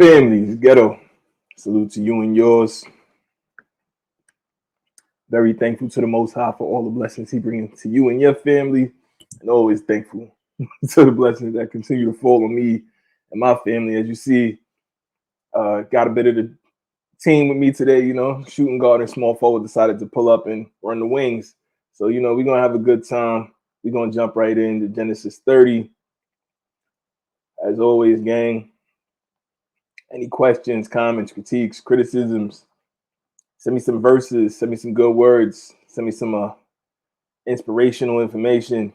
Families, Ghetto. Salute to you and yours. Very thankful to the Most High for all the blessings He brings to you and your family, and always thankful to the blessings that continue to fall on me and my family. As you see, got a bit of the team with me today. Shooting guard and small forward decided to pull up and run the wings. So we're gonna have a good time. We're gonna jump right into Genesis 30. As always, gang. Any questions, comments, critiques, criticisms? Send me some verses. Send me some good words. Send me some inspirational information.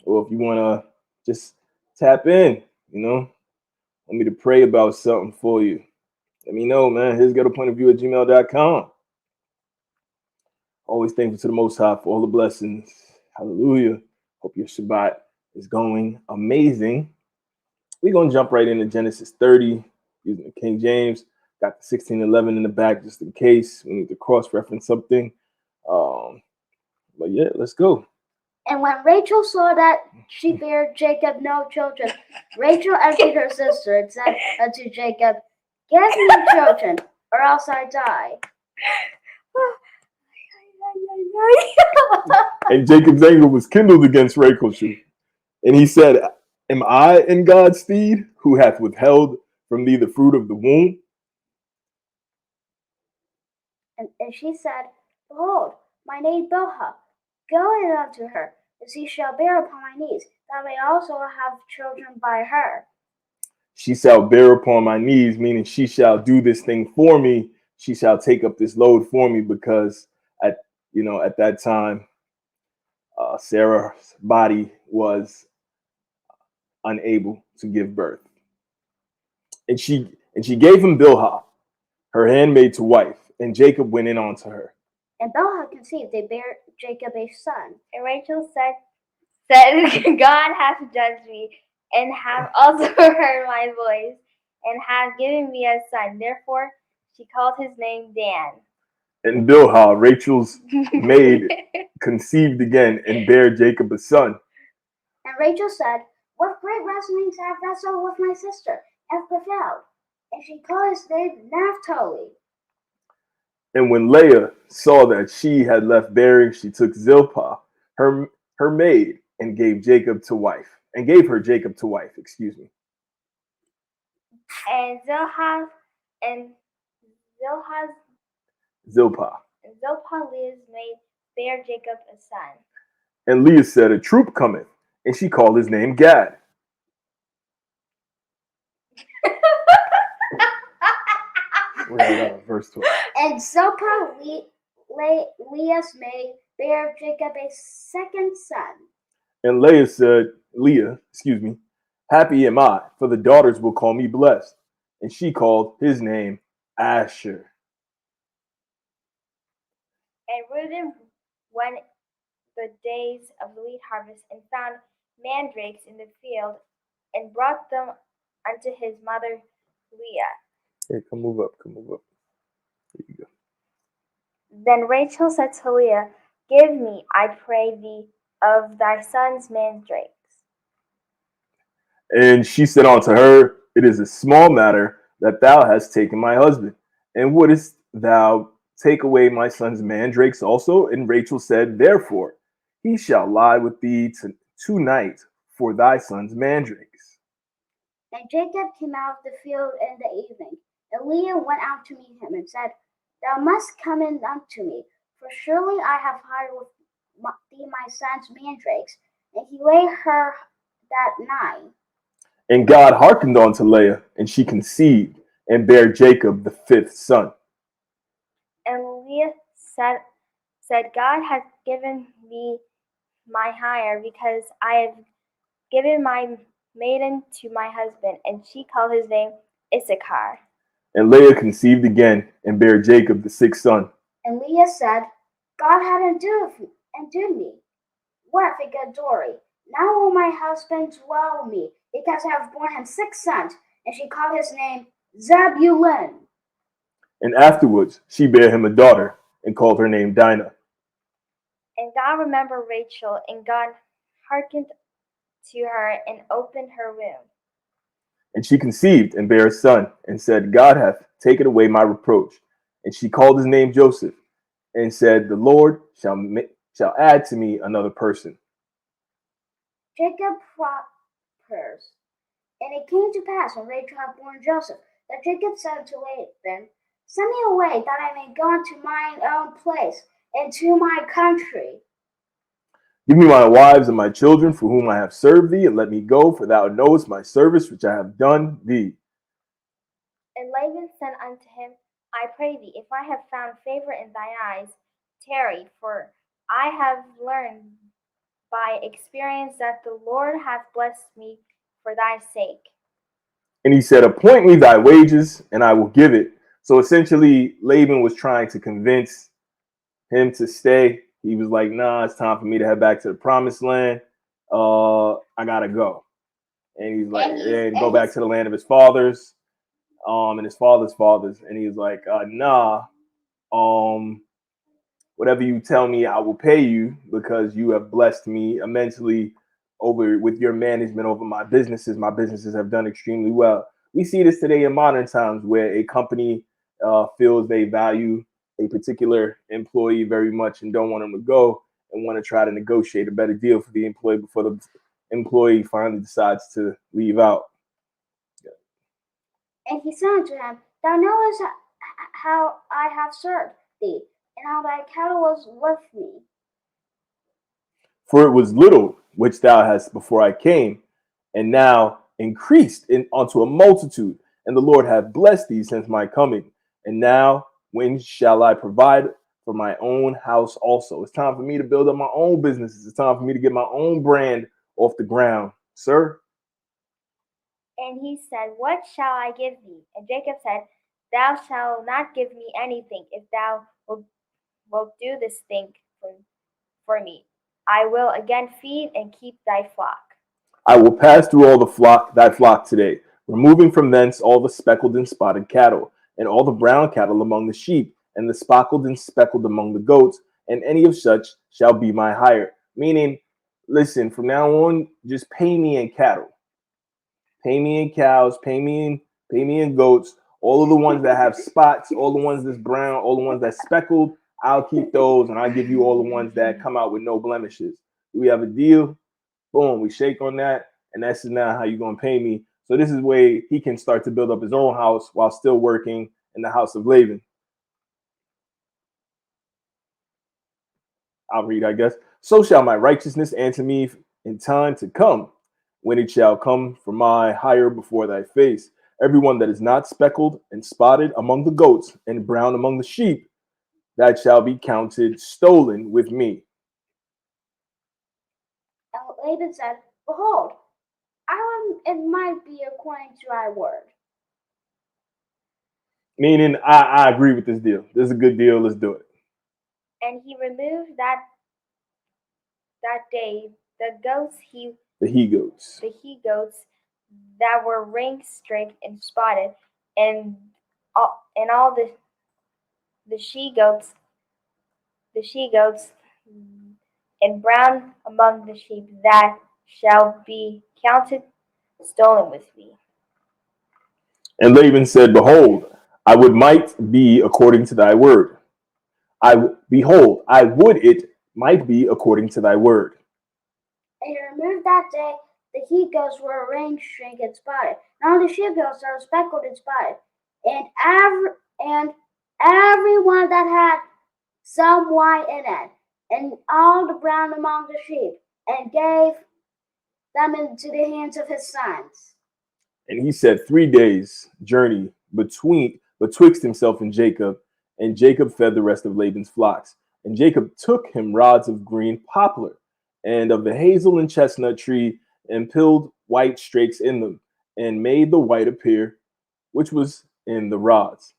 Or if you want to just tap in, want me to pray about something for you, let me know, man. Here's ghettopointofview@gmail.com. Always thankful to the Most High for all the blessings. Hallelujah. Hope your Shabbat is going amazing. We're going to jump right into Genesis 30 using the King James. Got the 1611 in the back just in case we need to cross-reference something. But yeah, let's go. And when Rachel saw that she bare Jacob no children, Rachel envied her sister and said unto Jacob, Give me children, or else I die. And Jacob's anger was kindled against Rachel. And he said, Am I in God's stead, who hath withheld from thee the fruit of the womb? And she said, Behold, my maid Bilhah, go in unto her, and she shall bear upon my knees, that I may also have children by her. She shall bear upon my knees, meaning she shall do this thing for me. She shall take up this load for me, because at that time, Sarah's body was unable to give birth. And she gave him Bilhah, her handmaid to wife, and Jacob went in unto her. And Bilhah conceived, they bare Jacob a son. And Rachel said, God hath judged me, and hath also heard my voice, and hath given me a son. Therefore she called his name Dan. And Bilhah, Rachel's maid, conceived again and bare Jacob a son. And Rachel said, What great wrestlings have wrestled with my sister, and prevailed. And she called his name Naphtali. And when Leah saw that she had left bearing, she took Zilpah, her maid, and gave her Jacob to wife. And Zilpah, Leah's maid, bare Jacob a son. And Leah said, A troop cometh, and she called his name Gad. Verse 12. And Zilpah, Leah's maid, bare Jacob a second son. And Leah said, Happy am I, for the daughters will call me blessed. And she called his name Asher. And Reuben went the days of the wheat harvest, and found mandrakes in the field, and brought them unto his mother Leah. Hey, come move up. There you go. Then Rachel said to Leah, Give me, I pray thee, of thy son's mandrakes. And she said unto her, It is a small matter that thou hast taken my husband. And wouldest thou take away my son's mandrakes also? And Rachel said, Therefore he shall lie with thee tonight for thy son's mandrakes. And Jacob came out of the field in the evening. And Leah went out to meet him and said, Thou must come in unto me, for surely I have hired with thee my son's mandrakes. And he lay her that night. And God hearkened unto Leah, and she conceived, and bare Jacob the fifth son. And Leah said, God hath given me my hire, because I have given my maiden to my husband. And she called his name Issachar. And Leah conceived again, and bare Jacob the sixth son. And Leah said, God hath endued me. What a good story. Now will my husband dwell with me, because I have borne him 6 sons. And she called his name Zebulun. And afterwards she bare him a daughter, and called her name Dinah. And God remembered Rachel, and God hearkened to her, and opened her womb. And she conceived and bare a son, and said, God hath taken away my reproach. And she called his name Joseph, and said, the Lord shall add to me another person. Jacob prospers. And it came to pass when Rachel had born Joseph, that Jacob said to Laban, send me away, that I may go to mine own place, and to my country. Give me my wives and my children, for whom I have served thee, and let me go, for thou knowest my service which I have done thee. And Laban said unto him, I pray thee, if I have found favor in thine eyes, tarry, for I have learned by experience that the Lord hath blessed me for thy sake. And he said, appoint me thy wages, and I will give it. So essentially, Laban was trying to convince him to stay. He was like, nah, it's time for me to head back to the promised land. I gotta go. And he's like, and go back to the land of his fathers, and his father's fathers. And he's like, nah, whatever you tell me, I will pay you, because you have blessed me immensely over with your management over my businesses. My businesses have done extremely well. We see this today in modern times, where a company feels they value a particular employee very much and don't want them to go, and want to try to negotiate a better deal for the employee before the employee finally decides to leave out. And he said unto him, thou knowest how I have served thee, and how thy cattle was with me. For it was little which thou hast before I came, and now increased unto a multitude. And the Lord hath blessed thee since my coming. And now when shall I provide for my own house also? It's time for me to build up my own businesses. It's time for me to get my own brand off the ground, sir. And he said, what shall I give thee? And Jacob said, thou shalt not give me anything, if thou wilt do this thing for me. I will again feed and keep thy flock. I will pass through all thy flock today, removing from thence all the speckled and spotted cattle, and all the brown cattle among the sheep, and the speckled and speckled among the goats, and any of such shall be my hire. Meaning, listen, from now on, just pay me in cattle. Pay me in cows, pay me in goats, all of the ones that have spots, all the ones that's brown, all the ones that's speckled. I'll keep those, and I'll give you all the ones that come out with no blemishes. Do we have a deal? Boom, we shake on that, and that's now how you're going to pay me. So this is where he can start to build up his own house while still working in the house of Laban. I'll read, I guess. So shall my righteousness answer me in time to come, when it shall come for my hire before thy face. Everyone that is not speckled and spotted among the goats and brown among the sheep, that shall be counted stolen with me. And Laban said, behold, it might be according to thy word. Meaning, I agree with this deal. This is a good deal. Let's do it. And he removed that day the he goats that were ring streaked and spotted, and all the she goats and brown among the sheep, that shall be counted stolen with me. And Laban said, behold, I would might be according to thy word. I would it might be according to thy word. And he removed that day the he goats were ring streaked and spotted, and all the she goats that were speckled and spotted, and every one that had some white in it, and all the brown among the sheep, and gave them into the hands of his sons. And he said, 3 days journey betwixt himself and Jacob fed the rest of Laban's flocks. And Jacob took him rods of green poplar, and of the hazel and chestnut tree, and pilled white strakes in them, and made the white appear, which was in the rods.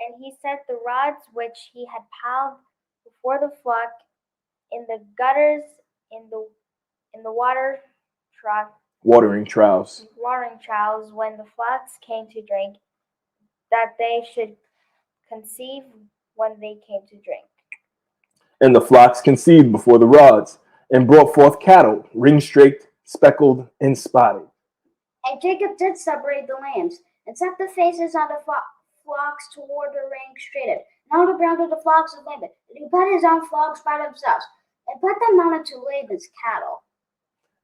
And he set the rods which he had piled before the flock in the gutters, in the watering troughs, when the flocks came to drink, that they should conceive when they came to drink. And the flocks conceived before the rods, and brought forth cattle, ring-straked, speckled, and spotted. And Jacob did separate the lambs, and set the faces on the flocks toward the ring straighted, and on the ground of the flocks of Laban. And he put his own flocks by themselves, and put them not into Laban's cattle.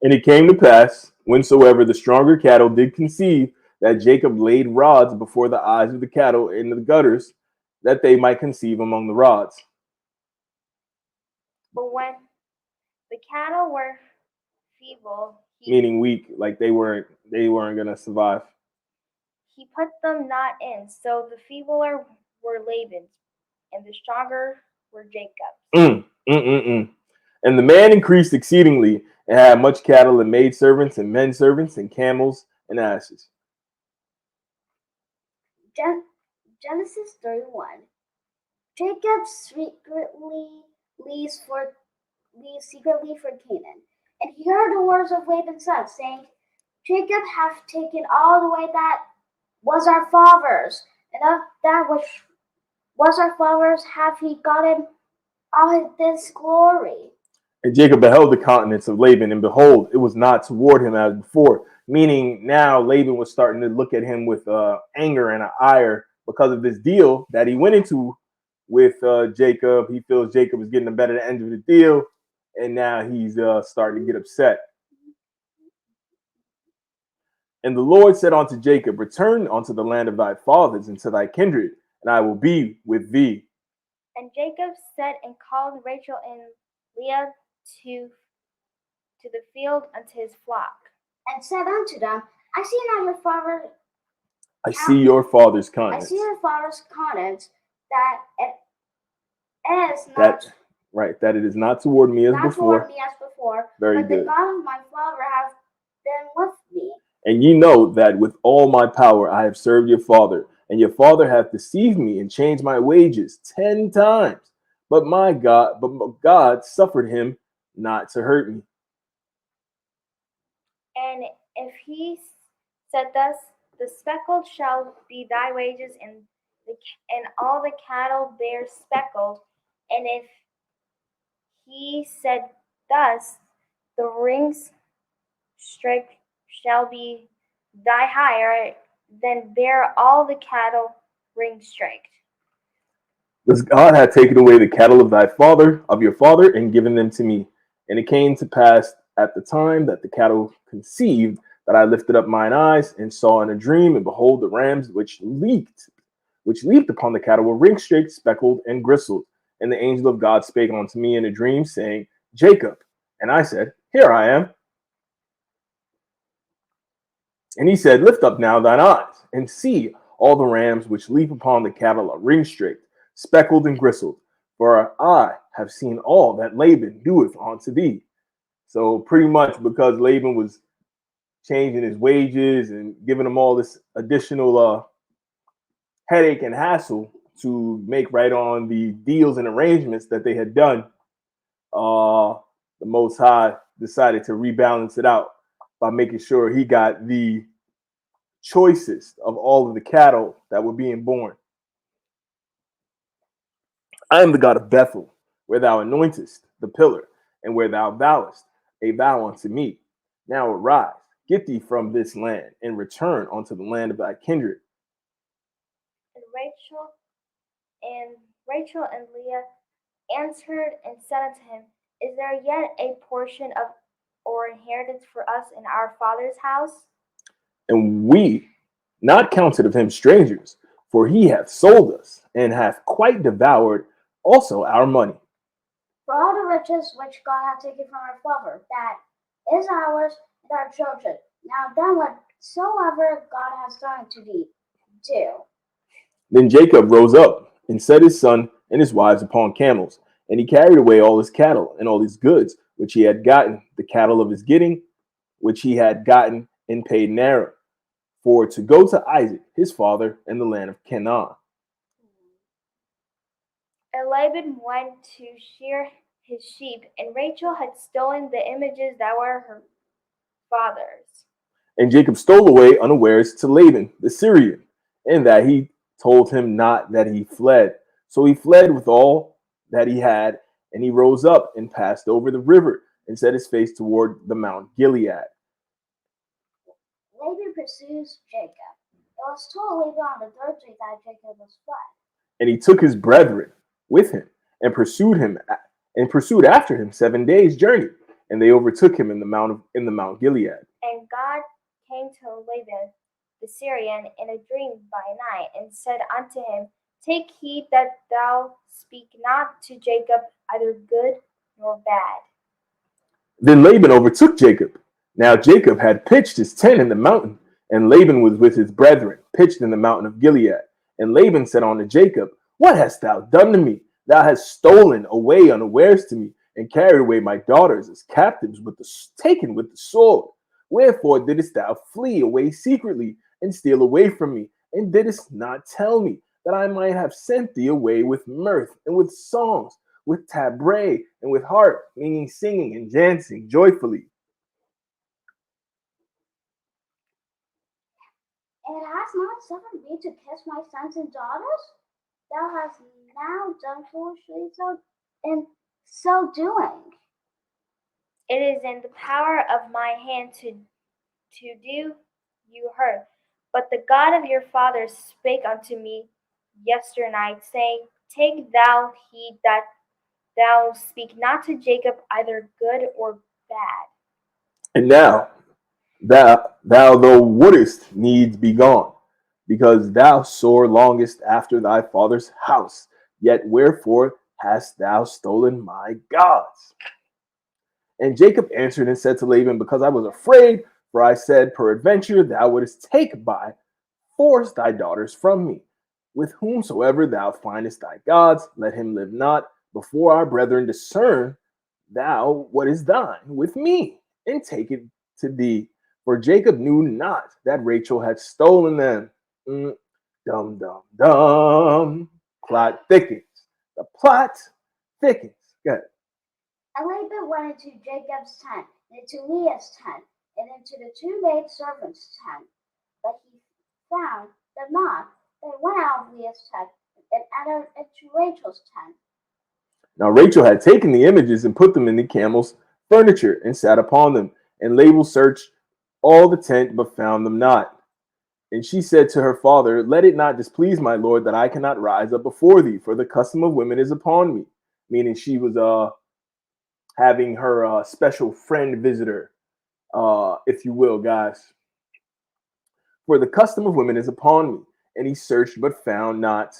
And it came to pass, whensoever the stronger cattle did conceive, that Jacob laid rods before the eyes of the cattle in the gutters, that they might conceive among the rods. But when the cattle were feeble, Meaning weak, like they weren't gonna survive. he put them not in. So the feebler were Laban's, and the stronger were Jacob's. And the man increased exceedingly, and had much cattle, and maidservants, and men servants, and camels, and asses. Genesis 31. Jacob secretly leaves secretly for Canaan. And he heard the words of Laban's son, saying, Jacob hath taken all the way that was our father's, and of that which was our father's hath he gotten all this glory. And Jacob beheld the countenance of Laban, and behold, it was not toward him as before. Meaning now Laban was starting to look at him with anger and ire because of this deal that he went into with Jacob. He feels Jacob is getting the better end of the deal, and now he's starting to get upset. And the Lord said unto Jacob, return unto the land of thy fathers and to thy kindred, and I will be with thee. And Jacob sent and called Rachel and Leah to the field unto his flock, and said unto them, I see not your father. I see your father's countenance. I see your father's countenance, that it is not that it is not toward me as before. Very but good. The God of my father hath been with me. And ye know that with all my power I have served your father, and your father hath deceived me and changed my wages 10 times. But God suffered him not to hurt me. And if he said thus, the speckled shall be thy wages, and all the cattle bear speckled. And if he said thus, the rings strike shall be thy hire, then bear all the cattle ring striked. Thus God had taken away the cattle of your father, and given them to me. And it came to pass at the time that the cattle conceived, that I lifted up mine eyes and saw in a dream, and behold, the rams which leaped upon the cattle were ring-straked, speckled, and gristled. And the angel of God spake unto me in a dream, saying, Jacob. And I said, Here I am. And he said, Lift up now thine eyes, and see, all the rams which leap upon the cattle are ring-straked, speckled, and gristled. For I have seen all that Laban doeth unto thee. So pretty much because Laban was changing his wages and giving him all this additional headache and hassle to make right on the deals and arrangements that they had done, the Most High decided to rebalance it out by making sure he got the choicest of all of the cattle that were being born. I am the God of Bethel, where thou anointest the pillar, and where thou vowest a vow unto me. Now arise, get thee from this land, and return unto the land of thy kindred. And Rachel and Leah answered and said unto him, Is there yet a portion of or inheritance for us in our father's house? And we not counted of him strangers, for he hath sold us, and hath quite devoured also our money. For all the riches which God hath taken from our father, that is ours and our children. Now then whatsoever God has done to thee, do. Then Jacob rose up, and set his son and his wives upon camels, and he carried away all his cattle and all his goods, which he had gotten, the cattle of his getting, which he had gotten in Padan Aram, for to go to Isaac his father in the land of Canaan. And Laban went to shear his sheep, and Rachel had stolen the images that were her father's. And Jacob stole away unawares to Laban the Syrian, and that he told him not that he fled. So he fled with all that he had, and he rose up and passed over the river, and set his face toward the Mount Gilead. Laban pursues Jacob. It was told Laban on the third day that Jacob was fled. And he took his brethren with him and pursued after him 7 days' journey. And they overtook him in the Mount Gilead. And God came to Laban the Syrian in a dream by night, and said unto him, Take heed that thou speak not to Jacob either good nor bad. Then Laban overtook Jacob. Now Jacob had pitched his tent in the mountain, and Laban was with his brethren, pitched in the mountain of Gilead. And Laban said unto Jacob, What hast thou done to me? Thou hast stolen away unawares to me, and carried away my daughters as captives, taken with the sword. Wherefore didst thou flee away secretly, and steal away from me, and didst not tell me, that I might have sent thee away with mirth, and with songs, with tabret, and with harp, meaning singing and dancing joyfully? And hast not suffered me to kiss my sons and daughters? Thou hast now done foolishly in so doing. It is in the power of my hand to do you hurt. But the God of your fathers spake unto me yesternight, saying, Take thou heed that thou speak not to Jacob either good or bad. And now thou though wouldest needs be gone, because thou sore longest after thy father's house. Yet wherefore hast thou stolen my gods? And Jacob answered and said to Laban, Because I was afraid, for I said, Peradventure thou wouldest take by force thy daughters from me. With whomsoever thou findest thy gods, let him live not. Before our brethren discern thou what is thine with me, and take it to thee. For Jacob knew not that Rachel had stolen them. Dum, dum, dum. Plot thickens. The plot thickens. Go ahead. And Laban went into Jacob's tent, and into Leah's tent, and into the two maidservants' tent. But he found them not. They went out of Leah's tent and entered into Rachel's tent. Now Rachel had taken the images and put them in the camel's furniture and sat upon them. And Laban searched all the tent, but found them not. And she said to her father, Let it not displease my lord that I cannot rise up before thee, for the custom of women is upon me. Meaning she was having her special friend visitor, if you will, guys. For the custom of women is upon me. And he searched but found not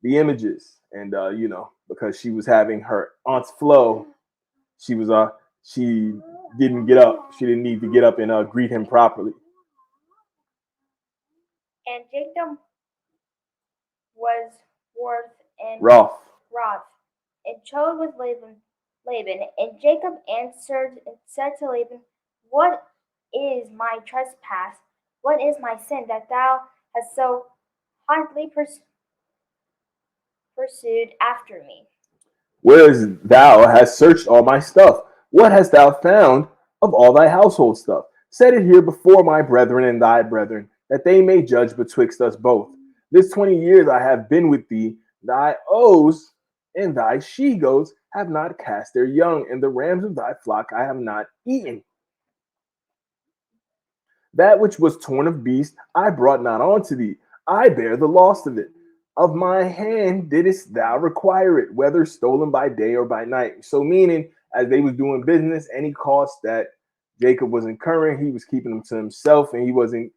the images. And because she was having her aunt's flow, she didn't get up. She didn't need to get up and greet him properly. And Jacob was wroth, and chode with Laban. And Jacob answered and said to Laban, What is my trespass? What is my sin that thou hast so hotly pursued after me? Whereas thou hast searched all my stuff, what hast thou found of all thy household stuff? Set it here before my brethren and thy brethren, that they may judge betwixt us both. This 20 years I have been with thee, thy ows and thy she-goats have not cast their young, and the rams of thy flock I have not eaten. That which was torn of beast I brought not unto thee. I bear the loss of it. Of my hand didst thou require it, whether stolen by day or by night. So meaning, as they was doing business, any cost that Jacob was incurring, he was keeping them to himself, and he wasn't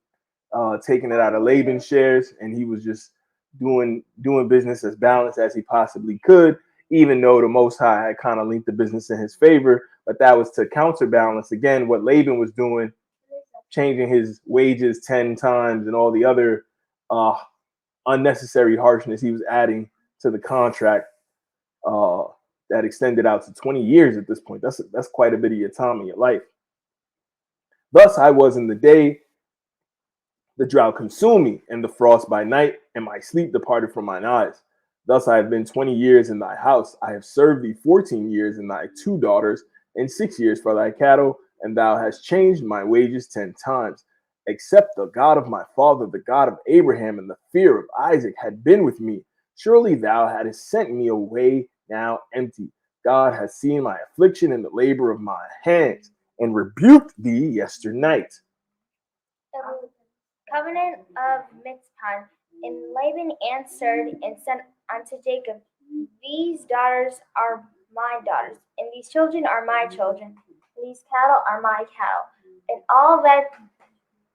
taking it out of Laban's shares, and he was just doing business as balanced as he possibly could, even though the Most High had kind of linked the business in his favor. But that was to counterbalance, again, what Laban was doing, changing his wages 10 times and all the other unnecessary harshness he was adding to the contract that extended out to 20 years at this point. That's quite a bit of your time in your life. Thus I was in the day, the drought consumed me, and the frost by night, and my sleep departed from mine eyes. Thus I have been 20 years in thy house. I have served thee 14 years in thy 2 daughters, and 6 years for thy cattle, and thou hast changed my wages 10 times. Except the God of my father, the God of Abraham, and the fear of Isaac had been with me, surely thou hadst sent me away now empty. God has seen my affliction and the labor of my hands, and rebuked thee yesternight. And covenant of Mitzpah. And Laban answered and said unto Jacob, These daughters are my daughters, and these children are my children, and these cattle are my cattle, and all that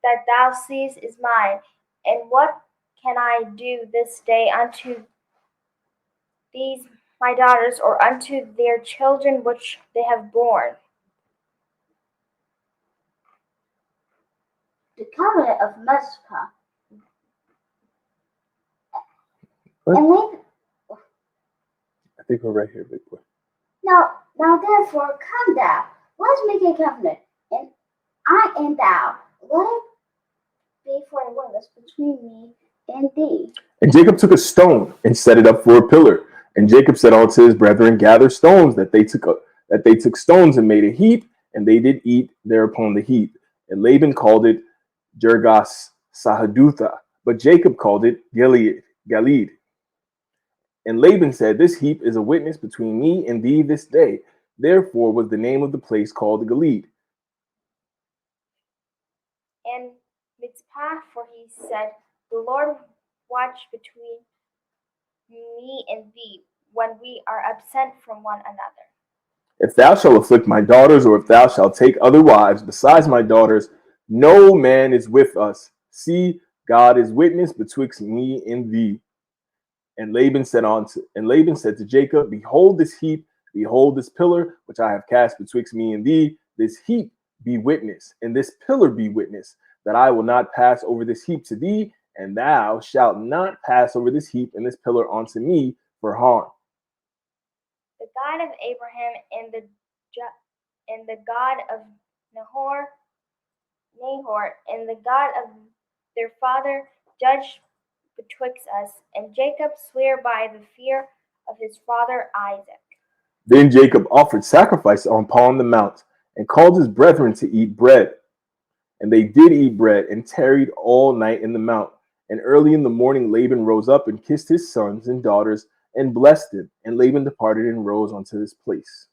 thou seest is mine. And what can I do this day unto these my daughters, or unto their children which they have borne? The covenant of Mizpah. What? And Laban, I think we're right here, big boy. now therefore come thou, let's make a covenant, and I and thou, let it be for a witness between me and thee. And Jacob took a stone and set it up for a pillar. And Jacob said unto his brethren, Gather stones. That they took stones and made a heap, and they did eat thereupon the heap. And Laban called it Jergas Sahadutha, but Jacob called it Galeed. And Laban said, This heap is a witness between me and thee this day. Therefore was the name of the place called Galeed. And Mitzpah, for he said, The Lord watch between me and thee when we are absent from one another. If thou shalt afflict my daughters, or if thou shalt take other wives besides my daughters, no man is with us. See, God is witness betwixt me and thee. And Laban said to Jacob, Behold this heap, behold this pillar, which I have cast betwixt me and thee. This heap be witness, and this pillar be witness, that I will not pass over this heap to thee, and thou shalt not pass over this heap and this pillar unto me for harm. The God of Abraham and the God of Nahor, and the God of their father judged betwixt us. And Jacob sware by the fear of his father Isaac. Then Jacob offered sacrifice upon the mount, and called his brethren to eat bread. And they did eat bread, and tarried all night in the mount. And early in the morning Laban rose up and kissed his sons and daughters, and blessed them. And Laban departed and rose unto his place.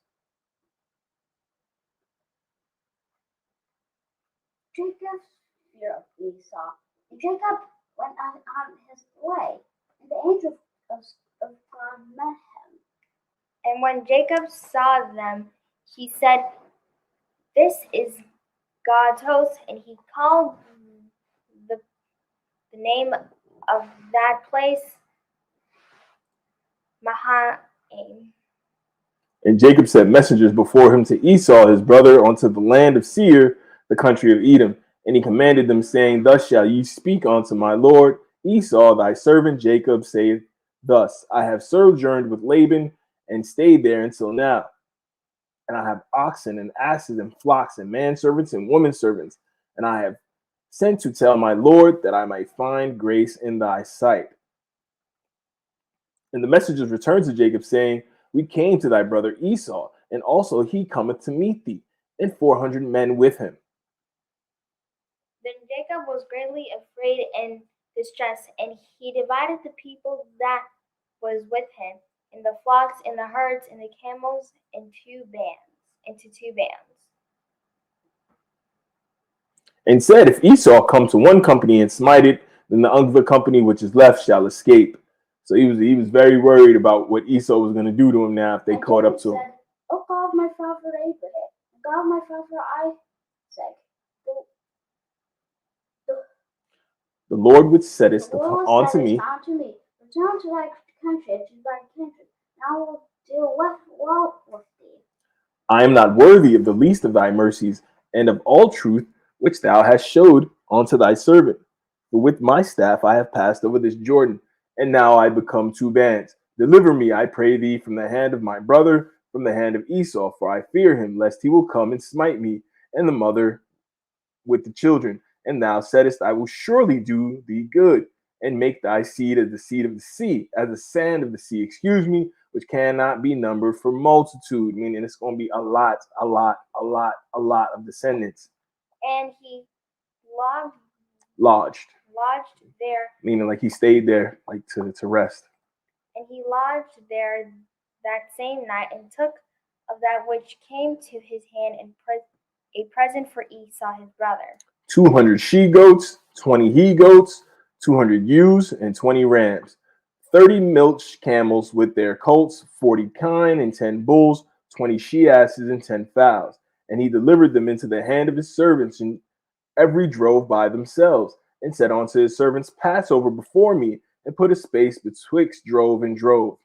Jacob's fear of Esau. And Jacob went on his way, and the angel of God met him. And when Jacob saw them, he said, This is God's host, and he called the name of that place Mahanaim. And Jacob sent messengers before him to Esau his brother unto the land of Seir, the country of Edom. And he commanded them, saying, Thus shall ye speak unto my lord Esau, thy servant. Jacob saith thus, I have sojourned with Laban, and stayed there until now. And I have oxen and asses and flocks and manservants and womenservants. And I have sent to tell my lord, that I might find grace in thy sight. And the messengers returned to Jacob, saying, We came to thy brother Esau, and also he cometh to meet thee, and 400 men with him. Then Jacob was greatly afraid and distressed, and he divided the people that was with him, and the flocks, and the herds, and the camels, into two bands. And said, If Esau come to one company and smite it, then the other company which is left shall escape. So he was very worried about what Esau was going to do to him now if they caught up to him. Said, O God of my father Abraham, God of my father Isaac, The Lord which saidest unto me, return to thy country, to thy kindred, and I will deal well with thee. I am not worthy of the least of thy mercies, and of all truth which thou hast showed unto thy servant. For with my staff I have passed over this Jordan, and now I become two bands. Deliver me, I pray thee, from the hand of my brother, from the hand of Esau, for I fear him, lest he will come and smite me, and the mother with the children. And thou saidest, I will surely do thee good, and make thy seed as the seed of the sea, as the sand of the sea, which cannot be numbered for multitude, meaning it's going to be a lot of descendants. And he Lodged there, meaning like he stayed there like to rest. And he lodged there that same night, and took of that which came to his hand, and a present for Esau his brother. 200 she-goats, 20 he-goats, 200 ewes, and 20 rams, 30 milch camels with their colts, 40 kine and 10 bulls, 20 she-asses and 10 fowls. And he delivered them into the hand of his servants, and every drove by themselves, and said unto his servants, Pass over before me, and put a space betwixt drove and drove.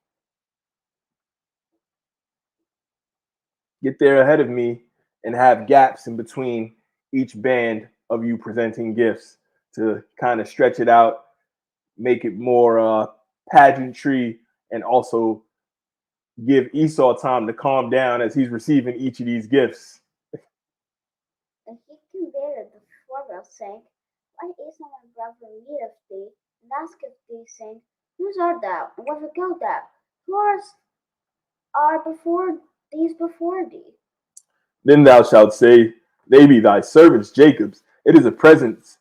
Get there ahead of me, and have gaps in between each band of you presenting gifts to kind of stretch it out, make it more pageantry, and also give Esau time to calm down as he's receiving each of these gifts. And he commanded the forever, saying, Let Esau my brother meet of thee, and asketh thee, saying, Whose art thou, and whither go thou? Who are before thee? Then thou shalt say, They be thy servants Jacob's. It is a present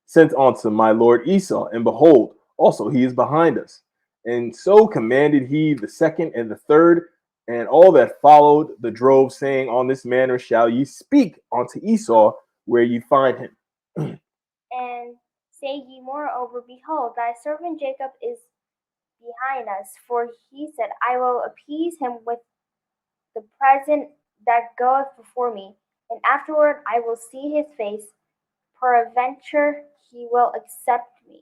sent unto my lord Esau, and behold, also he is behind us. And so commanded he the second and the third, and all that followed the drove, saying, On this manner shall ye speak unto Esau where ye find him. And say ye moreover, Behold, thy servant Jacob is behind us. For he said, I will appease him with the present that goeth before me, and afterward I will see his face. Peradventure he will accept me.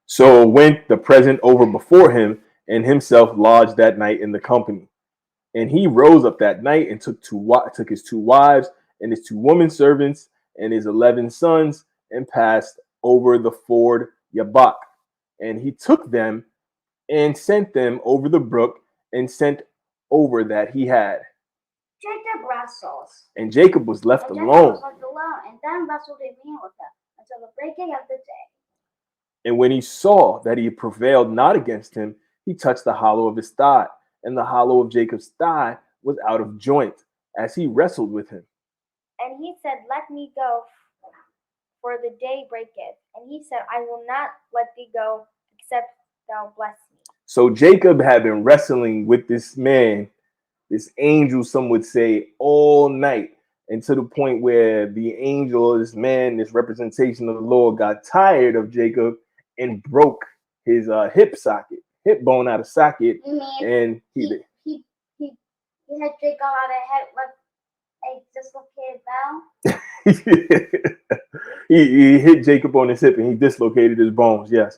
So went the present over before him, and himself lodged that night in the company. And he rose up that night and took his 2 wives and his 2 women servants and his 11 sons, and passed over the ford Yabok. And he took them and sent them over the brook, and sent over that he had. Jacob wrestles. And Jacob was left And alone. Jacob was left alone, and then wrestled again with him until the breaking of the day. And when he saw that he prevailed not against him, he touched the hollow of his thigh, and the hollow of Jacob's thigh was out of joint, as he wrestled with him. And he said, Let me go, for the day breaketh. And he said, I will not let thee go, except thou bless me. So Jacob had been wrestling with this man, this angel, some would say, all night, and to the point where the angel, this man, this representation of the Lord, got tired of Jacob and broke his hip bone out of socket. You mean And he had Jacob on a head with a dislocated bone? he hit Jacob on his hip, and he dislocated his bones. Yes,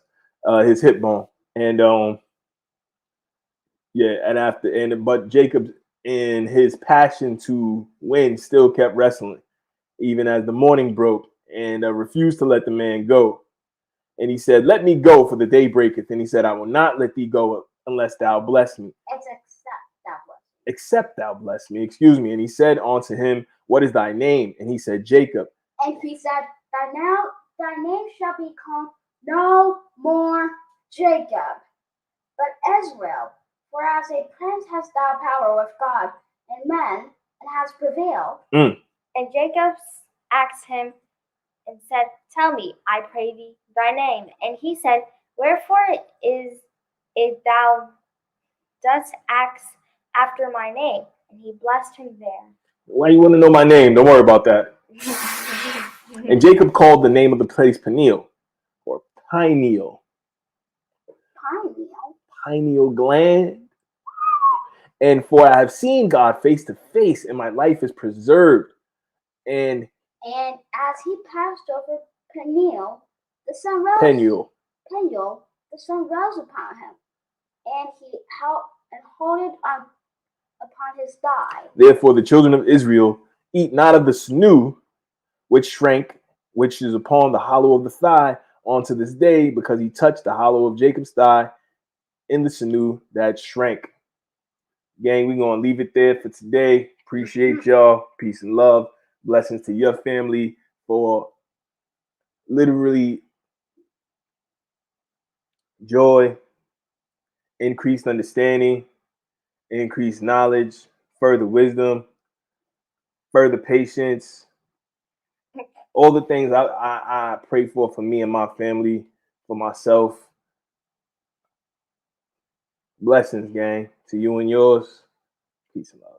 his hip bone. And but Jacob, in his passion to win, still kept wrestling, even as the morning broke, and refused to let the man go. And he said, Let me go, for the day breaketh. And he said, I will not let thee go unless thou bless me. Except thou bless me, excuse me. And he said unto him, What is thy name? And he said, Jacob. And he said, Thy name shall be called no more Jacob, but Israel. For as a prince hast thou power with God and men, and hast prevailed. And Jacob asked him and said, Tell me, I pray thee, thy name. And he said, Wherefore is it thou dost ask after my name? And he blessed him there. Why you want to know my name? Don't worry about that. And Jacob called the name of the place Peniel, or pineal. Pineal gland. And for I have seen God face to face, and my life is preserved. And as he passed over Peniel, the sun rose. Peniel, the sun rose upon him, and he held it upon his thigh. Therefore, the children of Israel eat not of the sinew which is upon the hollow of the thigh, unto this day, because he touched the hollow of Jacob's thigh in the sinew that shrank. Gang, we're going to leave it there for today. Appreciate y'all. Peace and love. Blessings to your family for literally joy, increased understanding, increased knowledge, further wisdom, further patience. All the things I pray for me and my family, for myself. Blessings, gang, to you and yours. Peace and love.